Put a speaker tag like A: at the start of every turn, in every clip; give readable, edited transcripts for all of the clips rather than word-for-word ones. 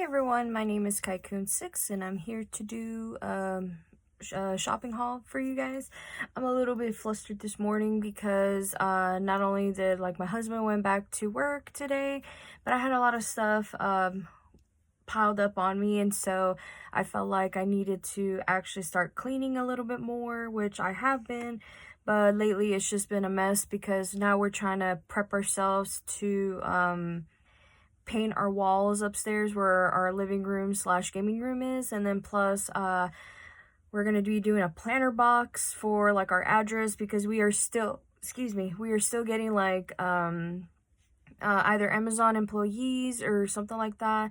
A: everyone, my name is Kaikun6 and I'm here to do a shopping haul for you guys. I'm a little bit flustered this morning because not only did my husband went back to work today, but I had a lot of stuff piled up on me, and so I felt like I needed to actually start cleaning a little bit more, which I have been. But lately it's just been a mess because now we're trying to prep ourselves to paint our walls upstairs where our living room slash gaming room is, and then plus we're gonna be doing a planter box for our address because we are still getting either Amazon employees or something like that.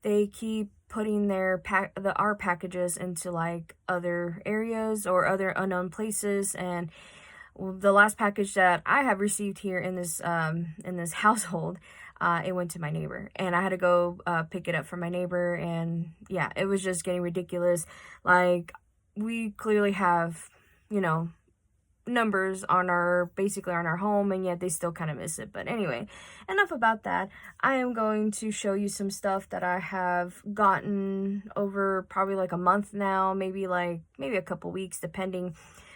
A: They keep putting their our packages into other areas or other unknown places, and the last package that I have received here in this household, it went to my neighbor, and I had to go pick it up from my neighbor, and yeah, it was just getting ridiculous. We clearly have, numbers on basically on our home, and yet they still kind of miss it. But anyway, enough about that. I am going to show you some stuff that I have gotten over probably a month now, maybe a couple weeks depending.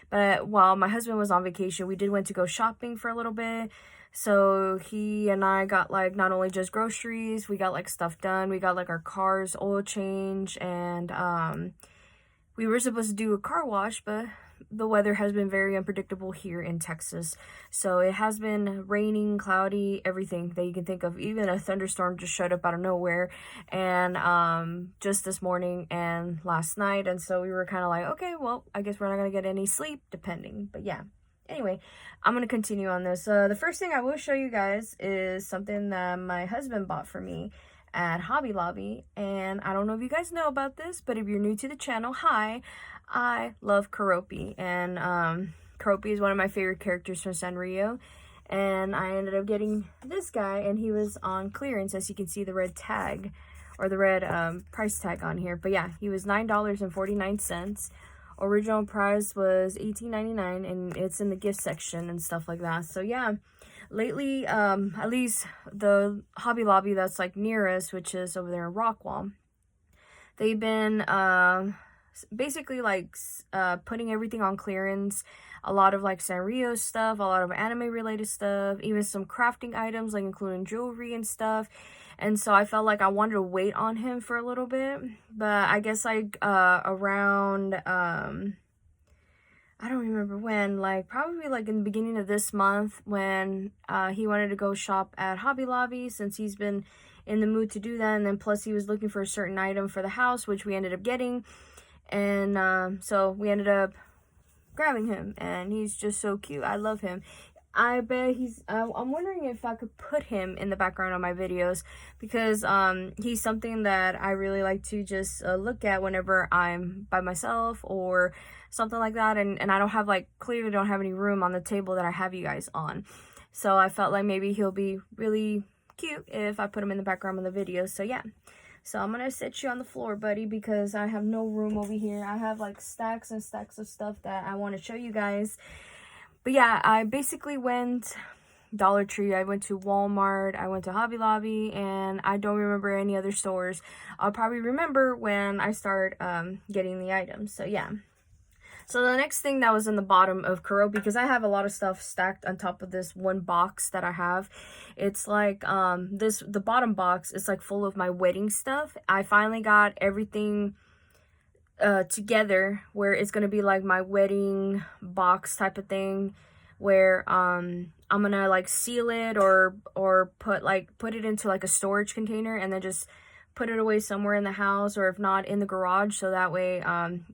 A: But while my husband was on vacation, we went to go shopping for a little bit. So he and I got not only just groceries, we got stuff done. We got our car's oil change, and we were supposed to do a car wash, but the weather has been very unpredictable here in Texas. So it has been raining, cloudy, everything that you can think of. Even a thunderstorm just showed up out of nowhere, and just this morning and last night. And so we were kind of okay, well, I guess we're not gonna get any sleep depending. But yeah, anyway, I'm gonna continue on this. The first thing I will show you guys is something that my husband bought for me at Hobby Lobby. And I don't know if you guys know about this, but if you're new to the channel, hi, I love Keroppi, and Keroppi is one of my favorite characters from Sanrio, and I ended up getting this guy, and he was on clearance, as you can see the red tag, or the red price tag on here. But yeah, he was $9.49. Original price was $18.99, and it's in the gift section and stuff like that. So yeah, lately, at least the Hobby Lobby that's near us, which is over there in Rockwall, they've been basically putting everything on clearance. A lot of Sanrio stuff, a lot of anime related stuff, even some crafting items including jewelry and stuff. And so I felt I wanted to wait on him for a little bit, but I guess around I don't remember when, probably in the beginning of this month, when he wanted to go shop at Hobby Lobby, since he's been in the mood to do that. And then plus he was looking for a certain item for the house, which we ended up getting. And so we ended up grabbing him, and he's just so cute. I love him. I bet I'm wondering if I could put him in the background of my videos, because he's something that I really like to just look at whenever I'm by myself or something like that, and I don't have clearly don't have any room on the table that I have you guys on. So I felt maybe he'll be really cute if I put him in the background of the video. So yeah. So I'm gonna sit you on the floor, buddy, because I have no room over here. I have stacks and stacks of stuff that I want to show you guys. But yeah, I basically went Dollar Tree, I went to Walmart, I went to Hobby Lobby, and I don't remember any other stores. I'll probably remember when I start getting the items. So yeah. So the next thing that was in the bottom of Keroppi, because I have a lot of stuff stacked on top of this one box that I have. It's the bottom box is full of my wedding stuff. I finally got everything together where it's gonna be my wedding box type of thing, where I'm gonna seal it or put it into a storage container, and then just put it away somewhere in the house, or if not in the garage, so that way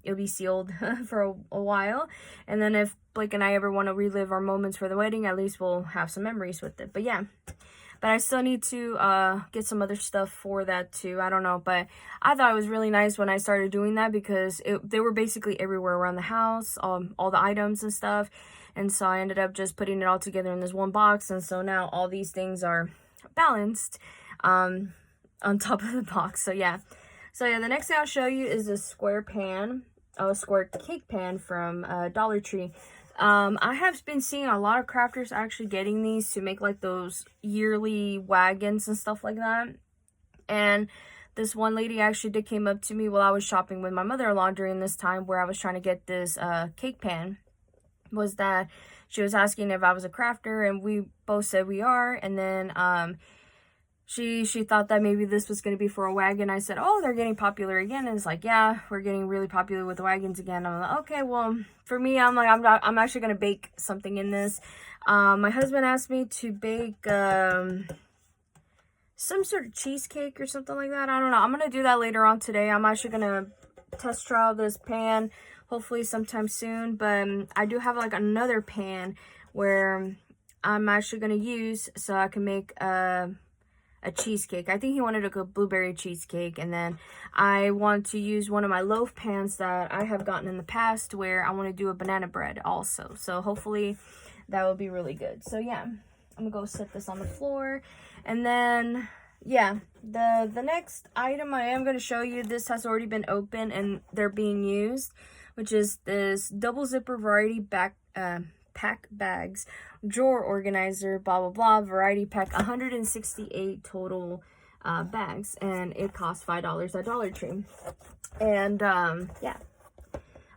A: it'll be sealed for a while. And then if Blake and I ever want to relive our moments for the wedding, at least we'll have some memories with it. But yeah, but I still need to get some other stuff for that too. I don't know, but I thought it was really nice when I started doing that, because they were basically everywhere around the house, all the items and stuff. And so I ended up just putting it all together in this one box, and so now all these things are balanced on top of the box. So yeah, the next thing I'll show you is a square cake pan from Dollar Tree. I have been seeing a lot of crafters actually getting these to make those yearly wagons and stuff like that. And this one lady actually did came up to me while I was shopping with my mother-in-law during this time where I was trying to get this cake pan. Was that she was asking if I was a crafter, and we both said we are. And then she thought that maybe this was going to be for a wagon. I said, oh, they're getting popular again. And it's like, yeah, we're getting really popular with the wagons again. I'm like, okay, well, for me, I'm like, I'm actually going to bake something in this. My husband asked me to bake some sort of cheesecake or something like that. I don't know. I'm going to do that later on today. I'm actually going to test trial this pan hopefully sometime soon. But I do have like another pan where I'm actually going to use so I can make a cheesecake. I think he wanted a blueberry cheesecake, and then I want to use one of my loaf pans that I have gotten in the past where I want to do a banana bread also. So hopefully that will be really good. So yeah, I'm gonna go set this on the floor. And then yeah, the next item I am going to show you, this has already been opened and they're being used, which is this double zipper variety pack bags, drawer organizer, blah blah blah, variety pack, 168 total bags, and it costs $5 at Dollar Tree. And yeah,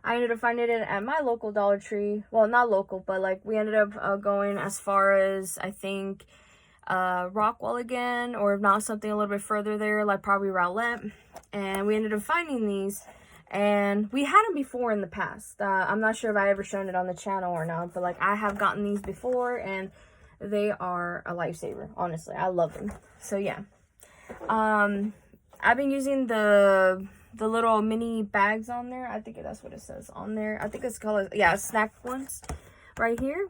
A: I ended up finding it at my local Dollar Tree. Well, not local, but like we ended up going as far as, I think, Rockwell again, or if not, something a little bit further there, like probably Rowlett. And we ended up finding these, and we had them before in the past. I'm not sure if I ever shown it on the channel or not, but like I have gotten these before, and they are a lifesaver. Honestly, I love them. So yeah, I've been using the little mini bags on there. I think that's what it says on there. I think it's called, yeah, snack ones right here,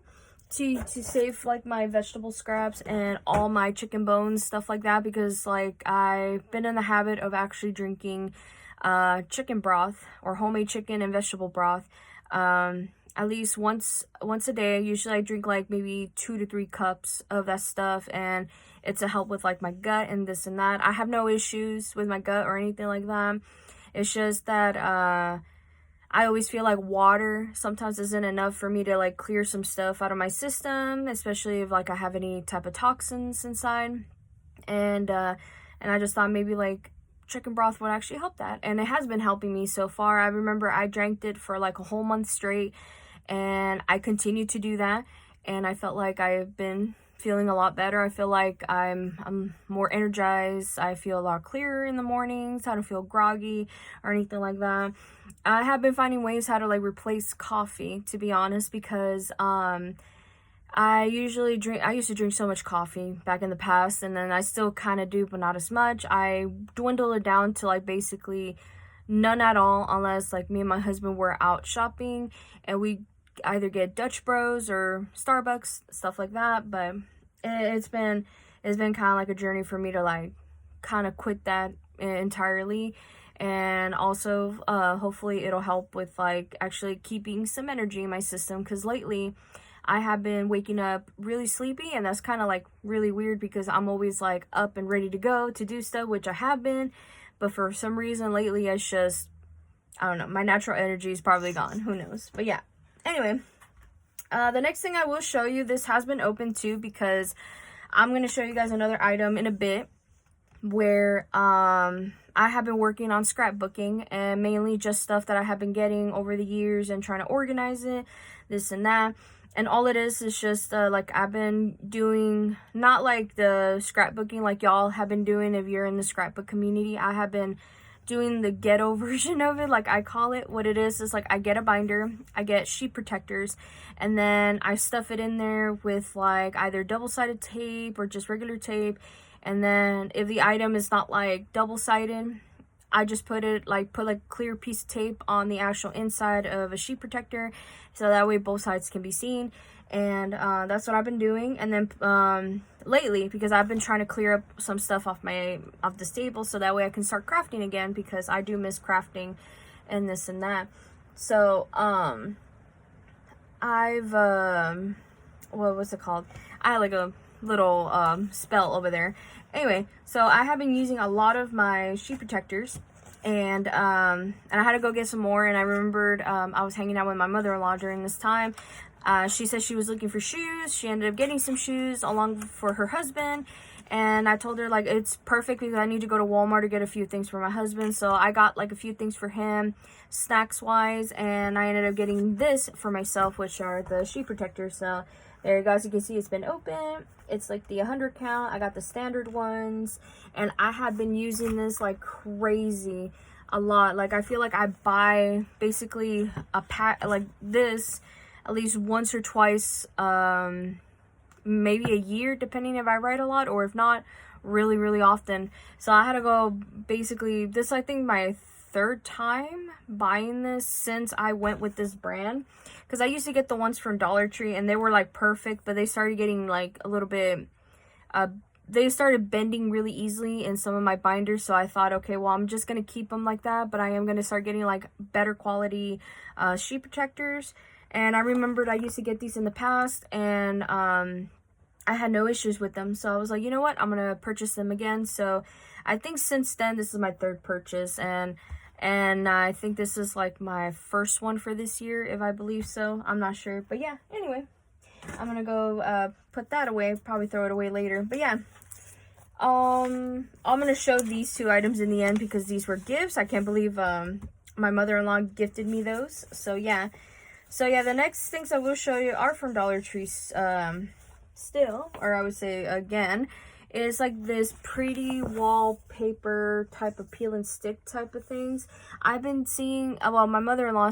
A: to save like my vegetable scraps and all my chicken bones, stuff like that, because like I've been in the habit of actually drinking chicken broth, or homemade chicken and vegetable broth, at least once a day. Usually I drink like maybe 2 to 3 cups of that stuff, and it's a help with like my gut and this and that. I have no issues with my gut or anything like that. It's just that I always feel like water sometimes isn't enough for me to like clear some stuff out of my system, especially if like I have any type of toxins inside. And I just thought maybe like chicken broth would actually help that, and it has been helping me so far. I remember I drank it for like a whole month straight, and I continued to do that, and I felt like I've been feeling a lot better. I feel like I'm more energized. I feel a lot clearer in the mornings. I don't feel groggy or anything like that. I have been finding ways how to like replace coffee, to be honest, because I used to drink so much coffee back in the past, and then I still kind of do, but not as much. I dwindled it down to like basically none at all, unless like me and my husband were out shopping and we either get Dutch Bros or Starbucks, stuff like that. But it's been kind of like a journey for me to like kind of quit that entirely. And also hopefully it'll help with like actually keeping some energy in my system, because lately I have been waking up really sleepy, and that's kind of like really weird because I'm always like up and ready to go to do stuff, which I have been, but for some reason lately it's just, I don't know, my natural energy is probably gone, who knows. But yeah, anyway, the next thing I will show you, this has been opened too, because I'm going to show you guys another item in a bit where I have been working on scrapbooking, and mainly just stuff that I have been getting over the years and trying to organize it, this and that. And all it is just like I've been doing, not like the scrapbooking like y'all have been doing if you're in the scrapbook community. I have been doing the ghetto version of it, like I call it. What it is like I get a binder, I get sheet protectors, and then I stuff it in there with like either double-sided tape or just regular tape. And then if the item is not like double-sided, I just put like a clear piece of tape on the actual inside of a sheet protector, so that way both sides can be seen. And that's what I've been doing. And then lately, because I've been trying to clear up some stuff off the table, so that way I can start crafting again, because I do miss crafting and this and that. So I've what was it called? I had like a little spell over there. Anyway, so I have been using a lot of my sheet protectors, and I had to go get some more. And I remembered I was hanging out with my mother-in-law during this time. She said she was looking for shoes. She ended up getting some shoes along for her husband, And I told her like it's perfect because I need to go to Walmart to get a few things for my husband. So I got like a few things for him, snacks wise, and I ended up getting this for myself, which are the sheet protectors. So there you go, as you can see, it's been open. It's like the 100 count. I got the standard ones, and I have been using this like crazy a lot. Like I feel like I buy basically a pack like this at least once or twice, maybe a year, depending if I write a lot, or if not, really often. So I had to go, basically, this I think my third time buying this since I went with this brand, because I used to get the ones from Dollar Tree and they were like perfect, but they started getting like a little bit they started bending really easily in some of my binders. So I thought, okay, well, I'm just gonna keep them like that, but I am gonna start getting like better quality sheet protectors. And I remembered I used to get these in the past, and I had no issues with them. So I was like, you know what, I'm gonna purchase them again. So I think since then, this is my third purchase, and I think this is like my first one for this year, if I believe so. I'm not sure, but yeah, anyway, I'm gonna go put that away, probably throw it away later. But yeah, I'm gonna show these two items in the end because these were gifts. I can't believe my mother-in-law gifted me those. So yeah, the next things I will show you are from Dollar Tree still, or I would say again. Is like this pretty wallpaper type of peel and stick type of things. I've been seeing, well, my mother-in-law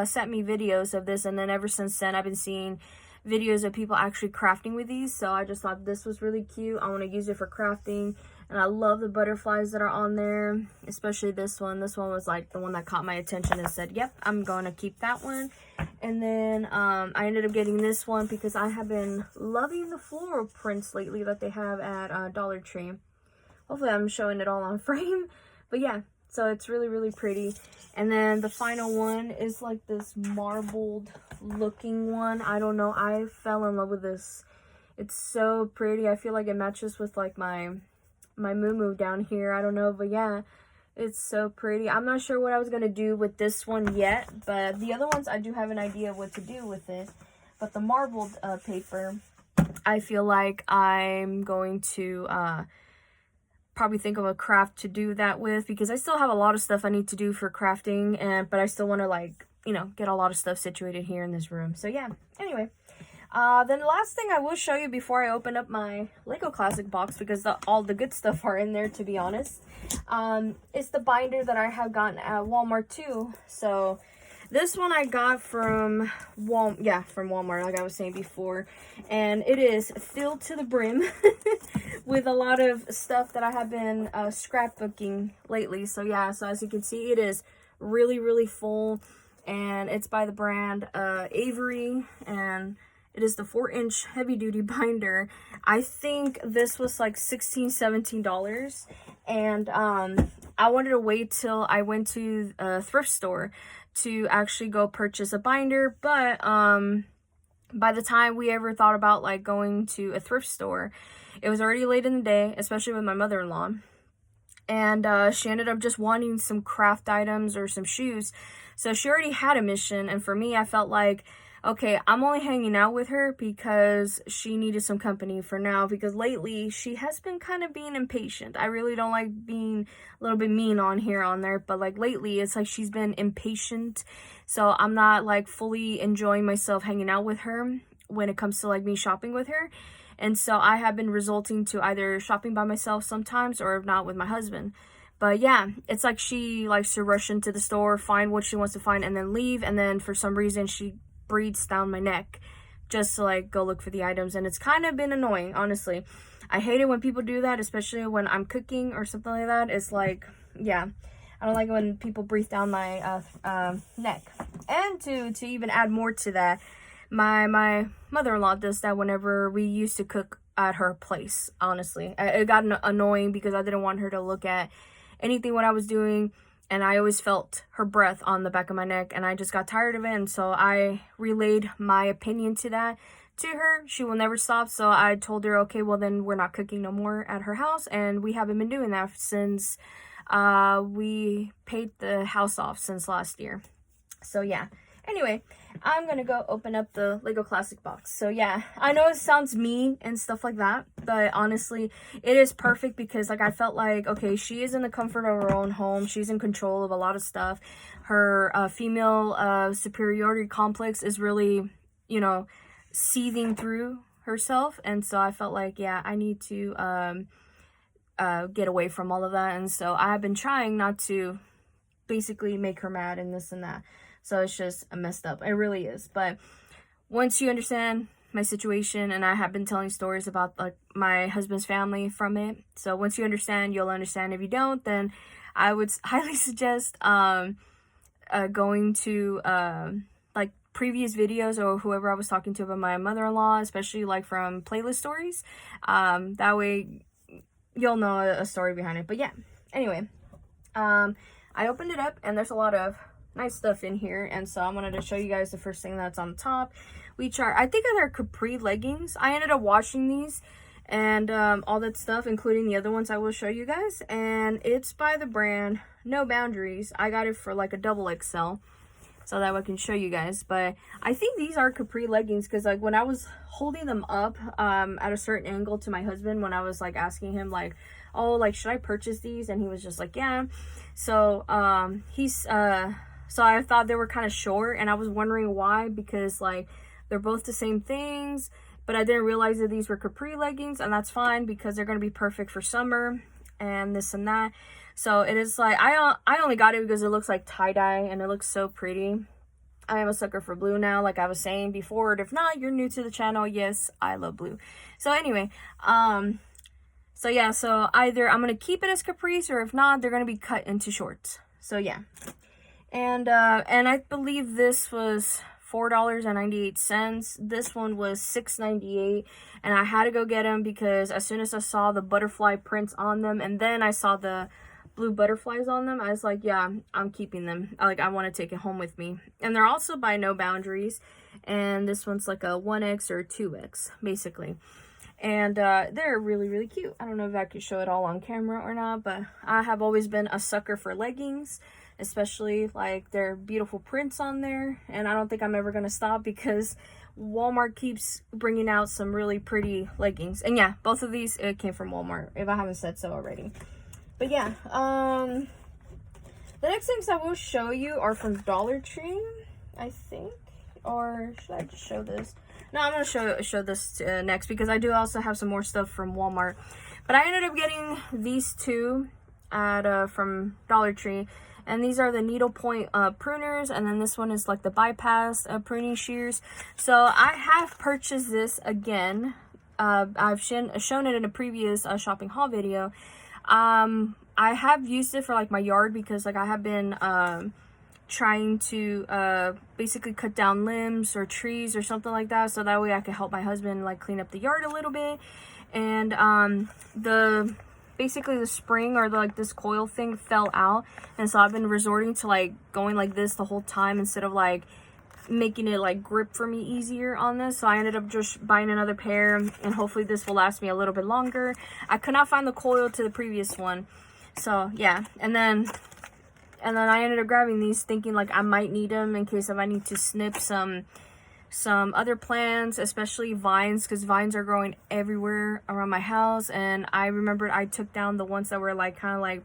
A: sent me videos of this, and then ever since then I've been seeing videos of people actually crafting with these. So I just thought this was really cute. I want to use it for crafting, and I love the butterflies that are on there, especially this one. This one was like the one that caught my attention and said, yep, I'm going to keep that one. And then I ended up getting this one because I have been loving the floral prints lately that they have at Dollar Tree. Hopefully I'm showing it all on frame. But yeah, so it's really pretty. And then the final one is like this marbled looking one. I don't know, I fell in love with this. It's so pretty. I feel like it matches with like my moo down here. I don't know, but yeah, it's so pretty. I'm not sure what I was going to do with this one yet, but the other ones I do have an idea of what to do with it. But the marbled paper, I feel like I'm going to probably think of a craft to do that with, because I still have a lot of stuff I need to do for crafting, but I still want to, like, you know, get a lot of stuff situated here in this room. So yeah, anyway. Then the last thing I will show you before I open up my Lego Classic box, because all the good stuff are in there, to be honest, is the binder that I have gotten at Walmart too. So this one I got from Walmart, like I was saying before, and it is filled to the brim with a lot of stuff that I have been scrapbooking lately. So yeah, so as you can see, it is really full, and it's by the brand Avery, and it is the 4-inch heavy-duty binder. I think this was like $16-17, and I wanted to wait till I went to a thrift store to actually go purchase a binder, but by the time we ever thought about like going to a thrift store, it was already late in the day, especially with my mother-in-law, and she ended up just wanting some craft items or some shoes. So she already had a mission, and for me, I felt like, okay, I'm only hanging out with her because she needed some company for now, because lately she has been kind of being impatient. I really don't like being a little bit mean on there, but like lately it's like she's been impatient. So I'm not like fully enjoying myself hanging out with her when it comes to like me shopping with her. And so I have been resorting to either shopping by myself sometimes, or if not, with my husband. But yeah, it's like she likes to rush into the store, find what she wants to find, and then leave. And then for some reason she breathes down my neck just to like go look for the items, and it's kind of been annoying, honestly. I hate it when people do that, especially when I'm cooking or something like that. It's like, yeah, I don't like when people breathe down my neck. And to even add more to that, my mother-in-law does that whenever we used to cook at her place. Honestly, it got annoying because I didn't want her to look at anything what I was doing, and I always felt her breath on the back of my neck, and I just got tired of it. And so I relayed my opinion to her. She will never stop. So I told her, okay, well then we're not cooking no more at her house, and we haven't been doing that since we paid the house off since last year. So yeah, Anyway, I'm gonna go open up the Lego Classic box. So yeah, I know it sounds mean and stuff like that, but honestly, it is perfect because like I felt like, okay, she is in the comfort of her own home. She's in control of a lot of stuff. Her female superiority complex is really, you know, seething through herself. And so I felt like, yeah, I need to get away from all of that. And so I have been trying not to basically make her mad and this and that. So it's just messed up. It really is. But once you understand my situation, and I have been telling stories about like my husband's family from it. So once you understand, you'll understand. If you don't, then I would highly suggest going to like previous videos or whoever I was talking to about my mother-in-law, especially like from playlist stories. That way you'll know a story behind it. But yeah, anyway, I opened it up and there's a lot of nice stuff in here, and so I wanted to show you guys the first thing that's on the top, which are, I think they're capri leggings. I ended up washing these and all that stuff, including the other ones I will show you guys, and it's by the brand No Boundaries. I got it for like a double XL so that I can show you guys. But I think these are capri leggings because like when I was holding them up at a certain angle to my husband, when I was like asking him like, oh, like should I purchase these, and he was just like, yeah. So so I thought they were kind of short, and I was wondering why, because like they're both the same things, but I didn't realize that these were capri leggings, and that's fine because they're going to be perfect for summer and this and that. So it is like, I only got it because it looks like tie-dye and it looks so pretty. I am a sucker for blue now, like I was saying before. And if not, you're new to the channel. Yes, I love blue. So anyway, so yeah, so either I'm going to keep it as capris, or if not, they're going to be cut into shorts. So yeah. And I believe this was $4.98. This one was $6.98, and I had to go get them because as soon as I saw the butterfly prints on them, and then I saw the blue butterflies on them, I was like, yeah, I'm keeping them. Like, I want to take it home with me. And they're also by No Boundaries, and this one's like a 1X or 2X basically. And they're really, really cute. I don't know if I could show it all on camera or not, but I have always been a sucker for leggings, especially like their beautiful prints on there. And I don't think I'm ever going to stop because Walmart keeps bringing out some really pretty leggings. And yeah, both of these came from Walmart, if I haven't said so already. But yeah, the next things I will show you are from Dollar Tree, I think. Or should I just show this? No, I'm going to show this next because I do also have some more stuff from Walmart. But I ended up getting these two at from Dollar Tree. And these are the needlepoint pruners, and then this one is like the bypass pruning shears. So I have purchased this again. I've shown it in a previous shopping haul video. I have used it for like my yard because like I have been trying to basically cut down limbs or trees or something like that, so that way I can help my husband like clean up the yard a little bit. And basically the spring or like this coil thing fell out, and so I've been resorting to like going like this the whole time instead of like making it like grip for me easier on this. So I ended up just buying another pair, and hopefully this will last me a little bit longer. I could not find the coil to the previous one, so yeah. And then I ended up grabbing these thinking like I might need them in case if I need to snip some other plants, especially vines, because vines are growing everywhere around my house. And I remembered I took down the ones that were like kind of like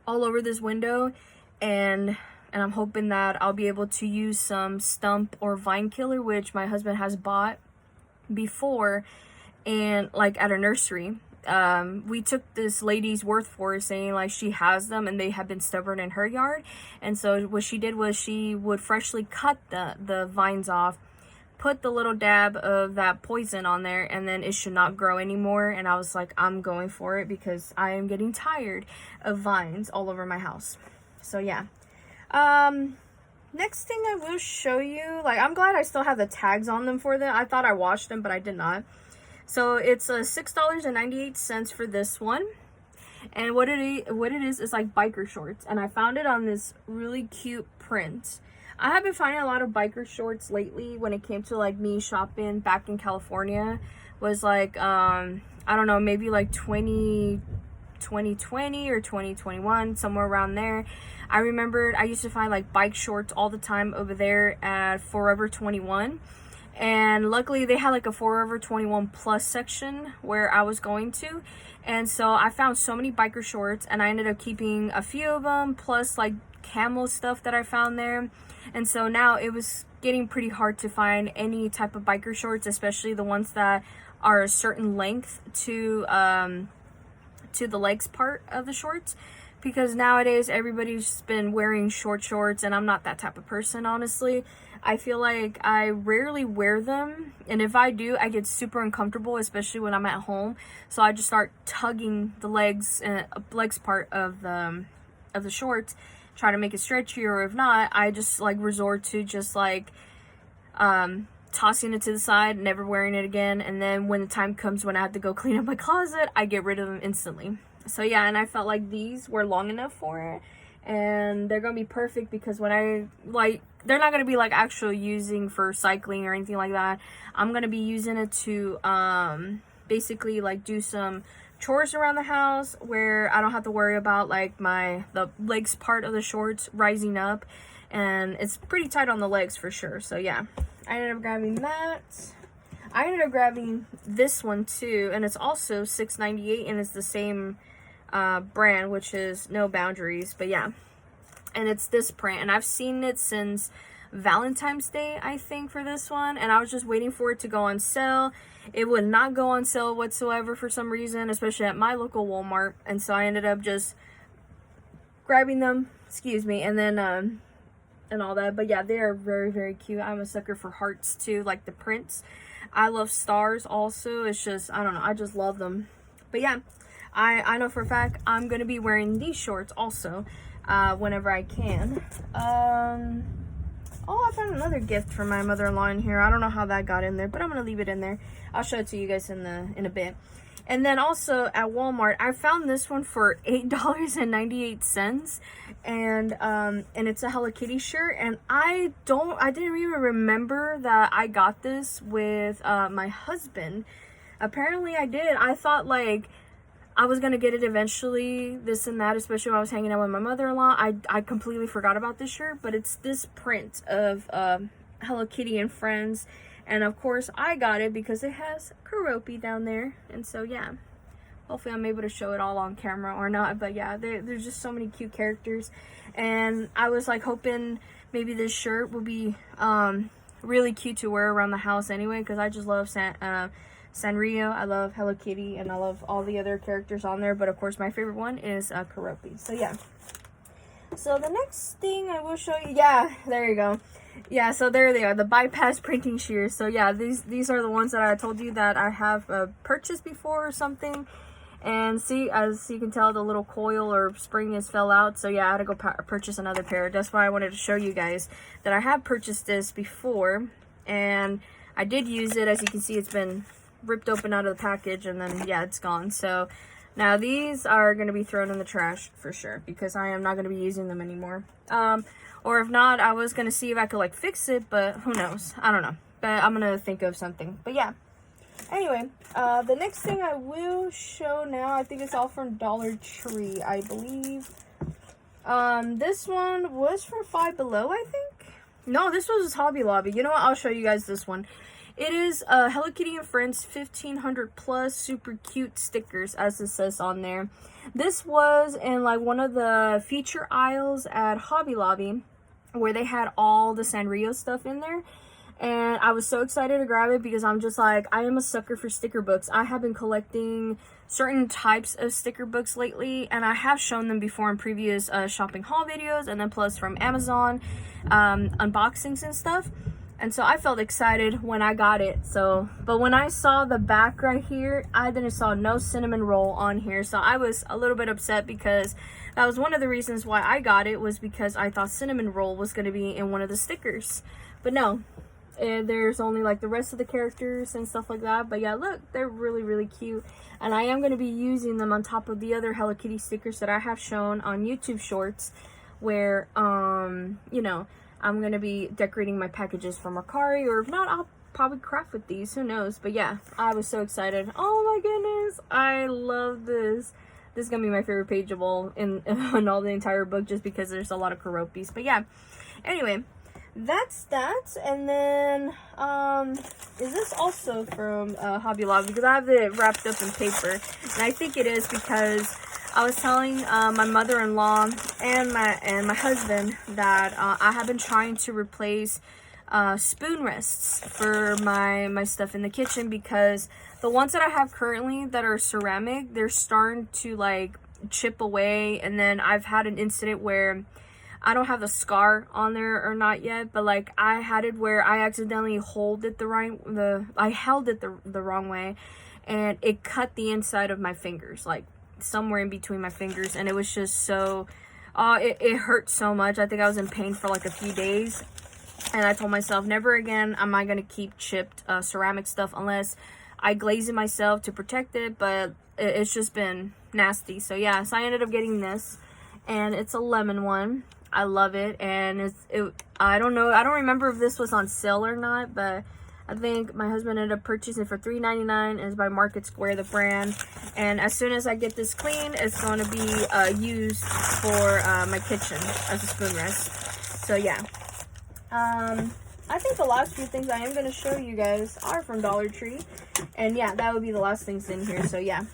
A: all over this window, and I'm hoping that I'll be able to use some stump or vine killer, which my husband has bought before, and like at a nursery. We took this lady's word for it, saying like she has them and they have been stubborn in her yard. And so what she did was she would freshly cut the vines off, put the little dab of that poison on there, and then it should not grow anymore. And I was like, I'm going for it because I am getting tired of vines all over my house. So yeah. Next thing I will show you, like I'm glad I still have the tags on them for them. I thought I washed them, but I did not. So it's $6.98 for this one, and what it is like biker shorts, and I found it on this really cute print. I have been finding a lot of biker shorts lately when it came to like me shopping back in California. Was like I don't know, maybe like 2012 2020 or 2021, somewhere around there. I remembered I used to find like bike shorts all the time over there at Forever 21. And luckily they had like a Forever 21 Plus section where I was going to. And so I found so many biker shorts, and I ended up keeping a few of them, plus like camo stuff that I found there. And so now it was getting pretty hard to find any type of biker shorts, especially the ones that are a certain length to the legs part of the shorts, because nowadays everybody's been wearing short shorts, and I'm not that type of person, honestly. I feel like I rarely wear them, and if I do, I get super uncomfortable, especially when I'm at home. So I just start tugging the legs part of the shorts, try to make it stretchy, or if not, I just like resort to just like tossing it to the side, never wearing it again. And then when the time comes when I have to go clean up my closet, I get rid of them instantly. So yeah, and I felt like these were long enough for it, and they're gonna be perfect because when I like, they're not gonna be like actual using for cycling or anything like that. I'm gonna be using it to basically like do some chores around the house where I don't have to worry about like the legs part of the shorts rising up, and it's pretty tight on the legs for sure. So yeah, I ended up grabbing that. I ended up grabbing this one too, and it's also $6.98, and it's the same brand, which is No Boundaries. But yeah, and it's this print, and I've seen it since Valentine's Day, I think, for this one, and I was just waiting for it to go on sale. It would not go on sale whatsoever for some reason, especially at my local Walmart, and so I ended up just grabbing them, excuse me, and then and all that. But yeah, they are very, very cute. I'm a sucker for hearts too, like the prints. I love stars also. It's just, I don't know, I just love them. But yeah, I know for a fact I'm gonna be wearing these shorts also whenever I can. Oh, I found another gift from my mother-in-law in here. I don't know how that got in there, but I'm gonna leave it in there. I'll show it to you guys in a bit. And then also at Walmart, I found this one for $8.98, and it's a Hello Kitty shirt. And I didn't even remember that I got this with my husband. Apparently I did. I thought like I was gonna get it eventually, this and that, especially when I was hanging out with my mother-in-law. I completely forgot about this shirt, but it's this print of Hello Kitty and friends. And of course, I got it because it has Keroppi down there. And so, yeah. Hopefully, I'm able to show it all on camera or not. But yeah, there's just so many cute characters. And I was like hoping maybe this shirt would be really cute to wear around the house anyway. Because I just love Sanrio. I love Hello Kitty. And I love all the other characters on there. But of course, my favorite one is Keroppi. So yeah. So the next thing I will show you. Yeah, there you go. Yeah, so there they are, the bypass printing shears. So yeah, these are the ones that I told you that I have purchased before or something. And see, as you can tell, the little coil or spring is fell out. So yeah, I had to go purchase another pair. That's why I wanted to show you guys that I have purchased this before, and I did use it. As you can see, it's been ripped open out of the package, and then yeah, it's gone. So now these are going to be thrown in the trash for sure, because I am not going to be using them anymore. Or if not, I was going to see if I could like fix it, but who knows? I don't know. But I'm going to think of something. But yeah. Anyway, the next thing I will show now, I think it's all from Dollar Tree, I believe. This one was for Five Below, I think. No, this was Hobby Lobby. You know what? I'll show you guys this one. It is Hello Kitty and Friends 1500 plus super cute stickers, as it says on there. This was in like one of the feature aisles at Hobby Lobby, where they had all the Sanrio stuff in there. And I was so excited to grab it because I'm just like, I am a sucker for sticker books. I have been collecting certain types of sticker books lately, and I have shown them before in previous shopping haul videos, and then plus from Amazon unboxings and stuff. And so I felt excited when I got it. So, but when I saw the back right here, I didn't saw no cinnamon roll on here. So I was a little bit upset because that was one of the reasons why I got it, was because I thought cinnamon roll was going to be in one of the stickers. But no, there's only like the rest of the characters and stuff like that. But yeah, look, they're really, really cute. And I am going to be using them on top of the other Hello Kitty stickers that I have shown on YouTube Shorts, where, you know, I'm going to be decorating my packages from Mercari, or if not, I'll probably craft with these. Who knows? But yeah, I was so excited. Oh my goodness. I love this. this is gonna be my favorite page of all in all the entire book, just because there's a lot of Keropis. But yeah, anyway, that's that. And then is this also from Hobby Lobby? Because I have it wrapped up in paper, and I think it is because I was telling my mother-in-law and my husband that I have been trying to replace spoon rests for my stuff in the kitchen, because the ones that I have currently that are ceramic, they're starting to like chip away. And then I've had an incident where I don't have a scar on there or not yet, but like I had it where I accidentally held it the wrong way, and it cut the inside of my fingers, like somewhere in between my fingers, and it was just so it hurt so much. I think I was in pain for like a few days, and I told myself never again am I gonna keep chipped ceramic stuff unless I glaze it myself to protect it. But it's just been nasty. So yeah, so I ended up getting this, and it's a lemon one. I love it, and I don't know, I don't remember if this was on sale or not, but I think my husband ended up purchasing it for $3.99. It's by Market Square, the brand. And as soon as I get this clean, it's going to be used for my kitchen as a spoon rest. So yeah, I think the last few things I am going to show you guys are from Dollar Tree, and yeah, that would be the last things in here. So yeah,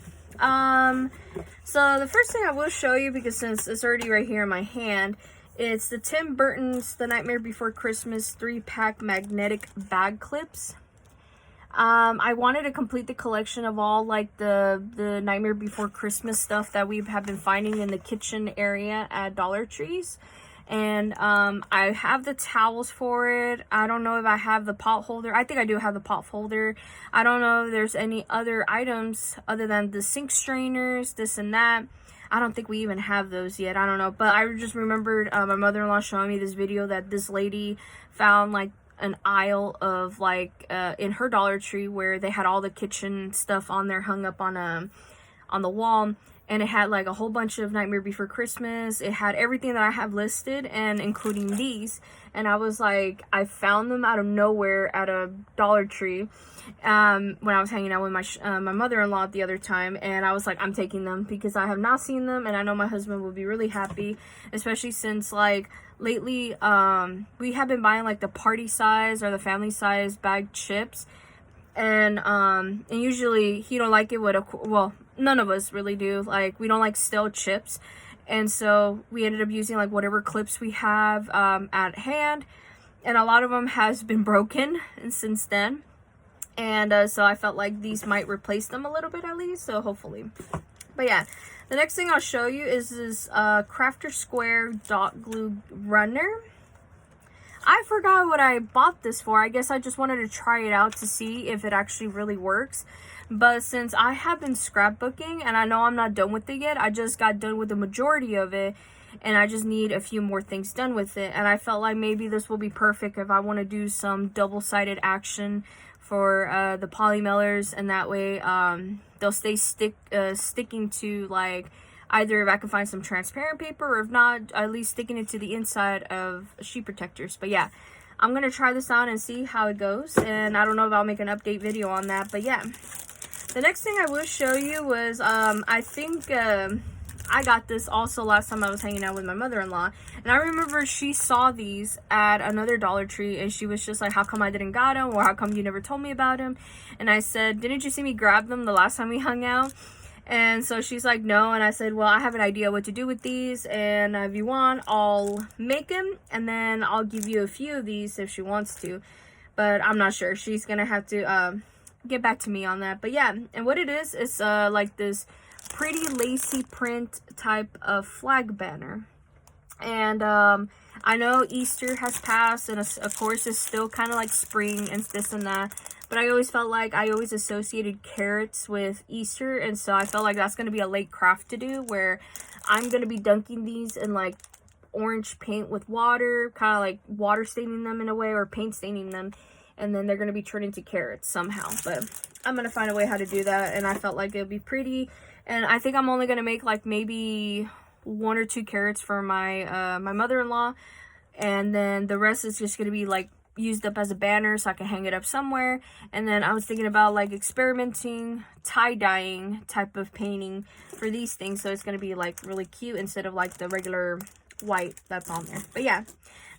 A: so the first thing I will show you, because since it's already right here in my hand, it's the Tim Burton's The Nightmare Before Christmas 3-pack magnetic bag clips. I wanted to complete the collection of all like the Nightmare Before Christmas stuff that we have been finding in the kitchen area at Dollar Trees. And I have the towels for it. I don't know if I have the pot holder. I think I do have the pot holder. I don't know if there's any other items other than the sink strainers, this and that. I don't think we even have those yet. I don't know. But I just remembered my mother-in-law showing me this video that this lady found like an aisle of like in her Dollar Tree where they had all the kitchen stuff on there hung up on the wall. And it had like a whole bunch of Nightmare Before Christmas. It had everything that I have listed, and including these. And I was like, I found them out of nowhere at a Dollar Tree when I was hanging out with my mother-in-law the other time. And I was like, I'm taking them because I have not seen them, and I know my husband will be really happy, especially since like lately we have been buying like the party size or the family size bag chips. And usually he don't like it with well, none of us really do. Like, we don't like stale chips, and so we ended up using like whatever clips we have at hand, and a lot of them has been broken and since then. And so I felt like these might replace them a little bit at least, so hopefully. But yeah, the next thing I'll show you is this Crafter Square dot glue runner. I forgot what I bought this for. I guess I just wanted to try it out to see if it actually really works. But since I have been scrapbooking and I know I'm not done with it yet, I just got done with the majority of it, and I just need a few more things done with it. And I felt like maybe this will be perfect if I want to do some double-sided action for the poly mailers, and that way they'll stay sticking to like either if I can find some transparent paper, or if not, at least sticking it to the inside of sheet protectors. But yeah, I'm going to try this out and see how it goes. And I don't know if I'll make an update video on that. But yeah, the next thing I will show you was, I think I got this also last time I was hanging out with my mother-in-law. And I remember she saw these at another Dollar Tree, and she was just like, how come I didn't got them? Or how come you never told me about them? And I said, didn't you see me grab them the last time we hung out? And so she's like, no. And I said, well, I have an idea what to do with these, and if you want, I'll make them, and then I'll give you a few of these if she wants to, but I'm not sure. She's gonna have to get back to me on that. But yeah, and what it is like this pretty lacy print type of flag banner. And I know Easter has passed, and of course it's still kind of like spring and this and that, but I always felt like I always associated carrots with Easter, and so I felt like that's going to be a late craft to do, where I'm going to be dunking these in like orange paint with water, kind of like water staining them in a way, or paint staining them, and then they're going to be turned into carrots somehow. But I'm going to find a way how to do that, and I felt like it would be pretty. And I think I'm only going to make like maybe 1 or 2 carrots for my my mother-in-law, and then the rest is just going to be like used up as a banner so I can hang it up somewhere. And then I was thinking about like experimenting tie-dyeing type of painting for these things, so it's gonna be like really cute instead of like the regular white that's on there. But yeah,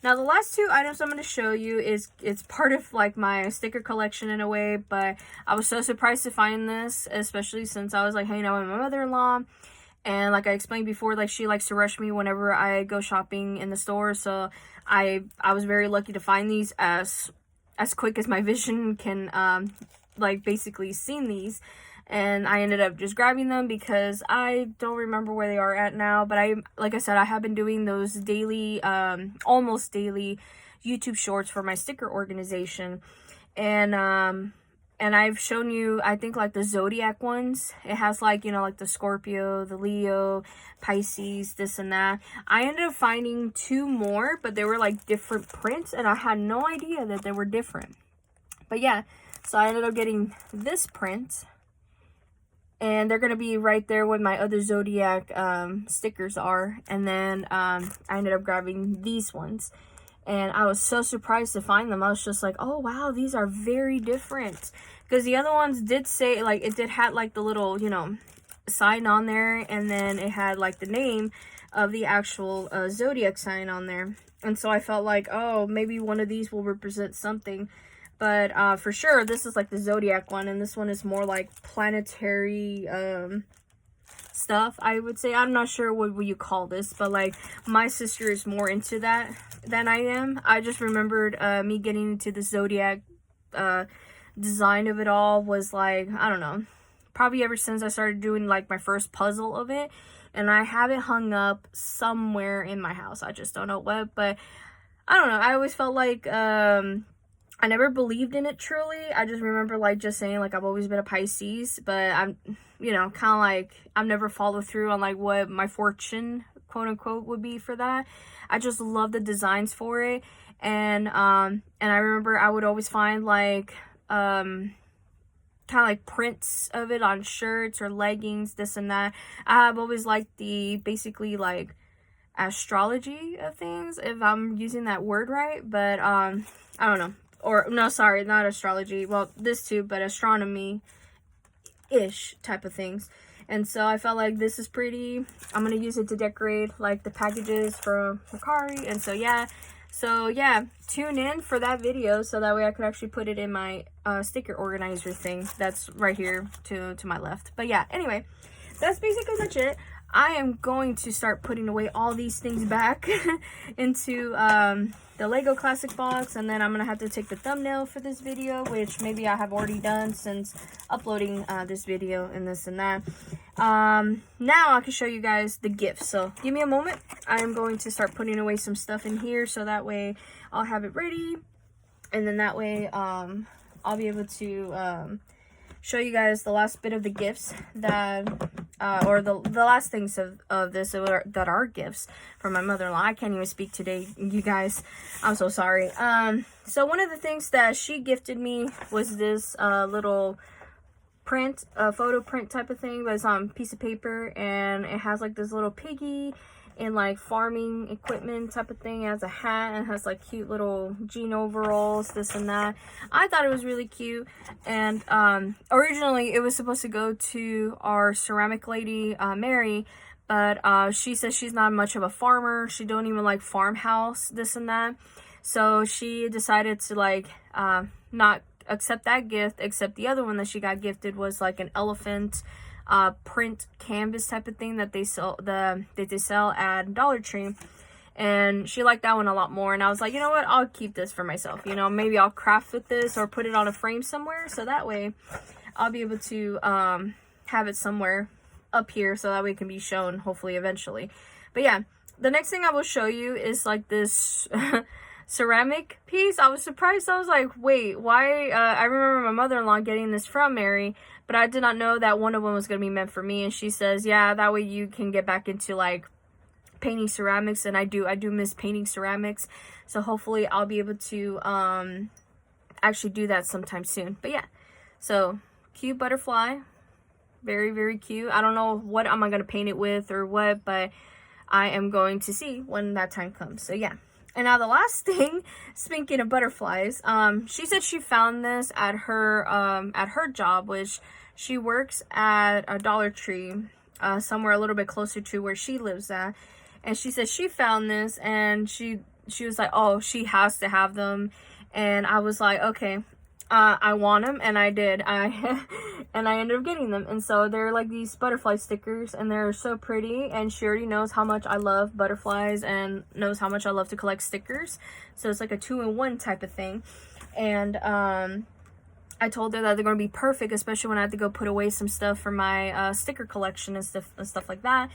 A: now the last two items I'm going to show you is, it's part of like my sticker collection in a way, but I was so surprised to find this, especially since I was like hanging out with my mother-in-law, and like I explained before, like she likes to rush me whenever I go shopping in the store, so I was very lucky to find these as quick as my vision can like basically seen these. And I ended up just grabbing them because I don't remember where they are at now. But like I said, I have been doing those daily, almost daily YouTube shorts for my sticker organization. And I've shown you, I think, like the Zodiac ones. It has like, you know, like the Scorpio, the Leo, Pisces, this and that. I ended up finding two more, but they were like different prints. And I had no idea that they were different. But yeah, so I ended up getting this print. And they're going to be right there where my other Zodiac stickers are. And then I ended up grabbing these ones. And I was so surprised to find them. I was just like, oh, wow, these are very different. Because the other ones did say, like, it did have, like, the little, you know, sign on there. And then it had, like, the name of the actual Zodiac sign on there. And so I felt like, oh, maybe one of these will represent something. But for sure, this is like the Zodiac one, and this one is more like planetary stuff, I would say. I'm not sure what you call this, but like my sister is more into that than I am. I just remembered me getting into the Zodiac design of it all was like, I don't know, probably ever since I started doing like my first puzzle of it, and I have it hung up somewhere in my house. I just don't know what, but I don't know. I always felt like I never believed in it truly. I just remember like just saying like I've always been a Pisces, but I'm, you know, kind of like I've never followed through on like what my fortune, quote unquote, would be for that. I just love the designs for it. And I remember I would always find like kind of like prints of it on shirts or leggings, this and that. I've always liked the basically like astrology of things, if I'm using that word right, but I don't know. Or, no, sorry, not astrology. Well, this too, but astronomy-ish type of things. And so I felt like this is pretty. I'm going to use it to decorate, like, the packages from Mercari. And so, yeah. So, yeah, tune in for that video so that way I could actually put it in my sticker organizer thing that's right here to my left. But, yeah, anyway, that's basically much it. I am going to start putting away all these things back into the Lego Classic box, and then I'm going to have to take the thumbnail for this video, which maybe I have already done since uploading this video and this and that. Now I can show you guys the gifts, so give me a moment. I am going to start putting away some stuff in here so that way I'll have it ready, and then that way I'll be able to show you guys the last bit of the gifts that or the last things of this that are gifts from my mother-in-law. I can't even speak today, you guys. I'm so sorry. So one of the things that she gifted me was this little print, photo print type of thing, but it's on a piece of paper, and it has like this little piggy and like farming equipment type of thing. It has a hat and has like cute little jean overalls, this and that. I thought it was really cute. And originally it was supposed to go to our ceramic lady, Mary, but she says she's not much of a farmer. She don't even like farmhouse, this and that. So she decided to like not accept that gift, except the other one that she got gifted was like an elephant print canvas type of thing that they sell at Dollar Tree, and she liked that one a lot more. And I was like, you know what, I'll keep this for myself. You know, maybe I'll craft with this or put it on a frame somewhere, so that way I'll be able to have it somewhere up here, so that way it can be shown hopefully eventually. But yeah, the next thing I will show you is like this ceramic piece. I was surprised. I was like, wait, why? I remember my mother-in-law getting this from Mary, but I did not know that one of them was going to be meant for me. And she says, yeah, that way you can get back into like painting ceramics. And I do miss painting ceramics, so hopefully I'll be able to actually do that sometime soon. But yeah, so cute butterfly, very, very cute. I don't know what am I going to paint it with or what, but I am going to see when that time comes. So yeah, And now the last thing, speaking of butterflies, she said she found this at her job, which she works at a Dollar Tree, somewhere a little bit closer to where she lives at. And she said she found this, and she was like, oh, she has to have them. And I was like, okay, I want them, and I did. And I ended up getting them. And so they're like these butterfly stickers, and they're so pretty. And she already knows how much I love butterflies and knows how much I love to collect stickers. So it's like a 2-in-1 type of thing. And I told her that they're going to be perfect, especially when I have to go put away some stuff for my sticker collection and stuff like that.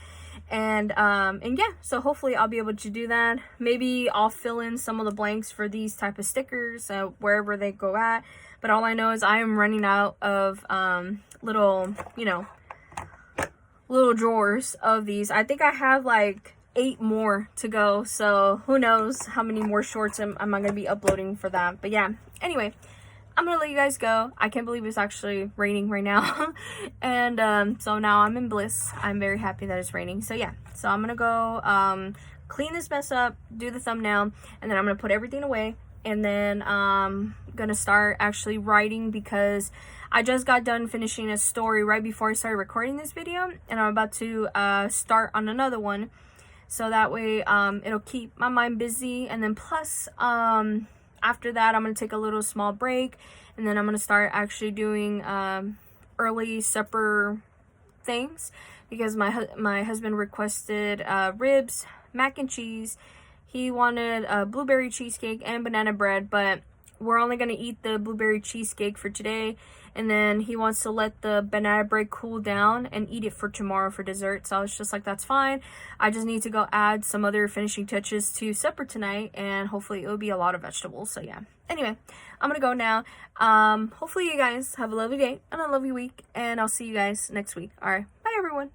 A: And yeah, so hopefully I'll be able to do that. Maybe I'll fill in some of the blanks for these type of stickers wherever they go at. But all I know is I am running out of little, you know, little drawers of these. I think I have like 8 more to go. So who knows how many more shorts am I going to be uploading for that. But yeah, anyway, I'm gonna let you guys go. I can't believe it's actually raining right now. And so now I'm in bliss. I'm very happy that it's raining. So yeah, so I'm gonna go clean this mess up, do the thumbnail, and then I'm gonna put everything away. And then gonna start actually writing, because I just got done finishing a story right before I started recording this video, and I'm about to start on another one. So that way it'll keep my mind busy. And then plus after that, I'm going to take a little small break, and then I'm going to start actually doing early supper things, because my husband requested ribs, mac and cheese. He wanted a blueberry cheesecake and banana bread, but we're only going to eat the blueberry cheesecake for today, and then he wants to let the banana bread cool down and eat it for tomorrow for dessert. So I was just like, that's fine. I just need to go add some other finishing touches to supper tonight, and hopefully it'll be a lot of vegetables. So yeah, anyway, I'm gonna go now. Hopefully you guys have a lovely day and a lovely week, and I'll see you guys next week. All right, bye everyone.